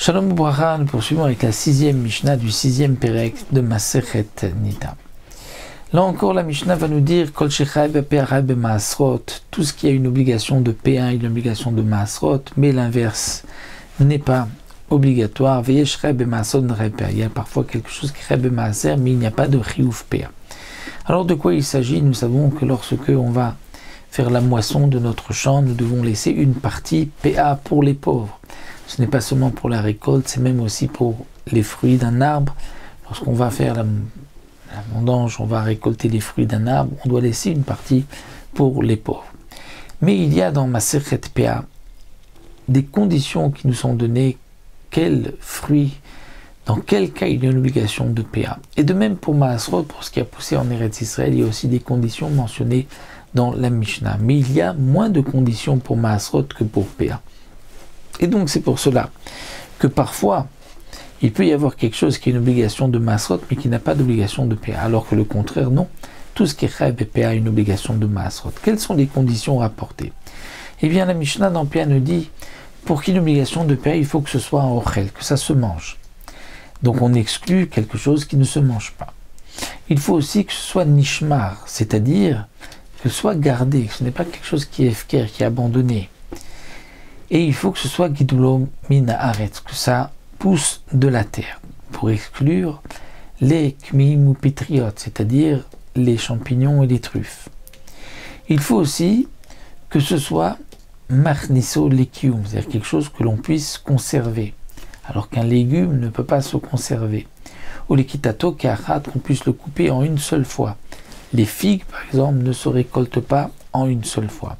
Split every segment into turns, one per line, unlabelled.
Shalom Bracha, nous poursuivons avec la sixième Mishnah du sixième Perek de Masechet Nida. Là encore, la Mishnah va nous dire Kol shechai be'pe'arai be'maasrot, tout ce qui a une obligation de P1 et une obligation de Maasrot, mais l'inverse n'est pas obligatoire. Veyesh chai be'maasrot n're'pe'a. Il y a parfois quelque chose qui chai be'maaser, mais il n'y a pas de chiyuv P1. Alors de quoi il s'agit? Nous savons que lorsque on va faire la moisson de notre champ, nous devons laisser une partie PA pour les pauvres. Ce n'est pas seulement pour la récolte, c'est même aussi pour les fruits d'un arbre. Lorsqu'on va faire la vendange, on va récolter les fruits d'un arbre, on doit laisser une partie pour les pauvres. Mais il y a dans Masechet PA des conditions qui nous sont données, quels fruits, dans quel cas il y a une obligation de PA. Et de même pour Maasrot, pour ce qui a poussé en Eretz Israël, il y a aussi des conditions mentionnées dans la Mishnah. Mais il y a moins de conditions pour Maasrot que pour PA. Et donc c'est pour cela que parfois, il peut y avoir quelque chose qui est une obligation de Maasrot, mais qui n'a pas d'obligation de PA, alors que le contraire, non. Tout ce qui est Chayv et PA a une obligation de Maasrot. Quelles sont les conditions rapportées? Eh bien, la Mishnah dans PA nous dit, pour qu'il y ait une obligation de PA, il faut que ce soit en Ochel, que ça se mange. Donc on exclut quelque chose qui ne se mange pas. Il faut aussi que ce soit Nishmar, c'est-à-dire que ce soit gardé, que ce n'est pas quelque chose qui est efker, qui est abandonné. Et il faut que ce soit Gidulo Mina Aretz, que ça pousse de la terre, pour exclure les kmim ou pitriotes, c'est-à-dire les champignons et les truffes. Il faut aussi que ce soit Machniso Lekium, c'est-à-dire quelque chose que l'on puisse conserver, alors qu'un légume ne peut pas se conserver. Ou les kitato kachat, qu'on puisse le couper en une seule fois. Les figues, par exemple, ne se récoltent pas en une seule fois.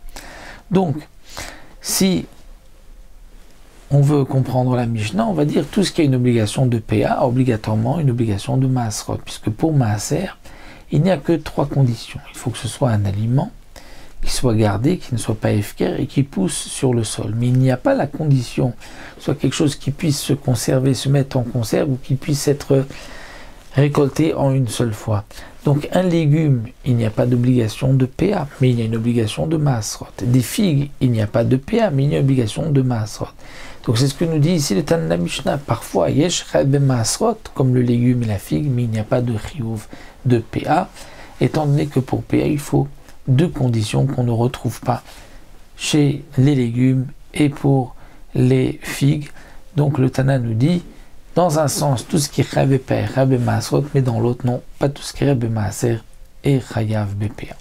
Donc, si on veut comprendre la Mishnah, on va dire tout ce qui a une obligation de PA a obligatoirement une obligation de Maasrot, puisque pour Maaser, il n'y a que 3 conditions. Il faut que ce soit un aliment, qui soit gardé, qui ne soit pas efker et qui pousse sur le sol. Mais il n'y a pas la condition que ce soit quelque chose qui puisse se conserver, se mettre en conserve ou qui puisse être récolté en une seule fois. Donc un légume, il n'y a pas d'obligation de PA, mais il y a une obligation de Maasrot. Des figues, il n'y a pas de PA, mais il y a une obligation de Maasrot. Donc c'est ce que nous dit ici le Tana Mishnah. Parfois, yesh chayv be'maasrot, comme le légume et la figue, mais il n'y a pas de chiyuv de PA, étant donné que pour PA, il faut 2 conditions qu'on ne retrouve pas chez les légumes et pour les figues. Donc le Tana nous dit, dans un sens, tout ce qui est chayv be'PA, chayv be'maasrot, mais dans l'autre, non, pas tout ce qui est chayv be'maaser et chayav be'PA.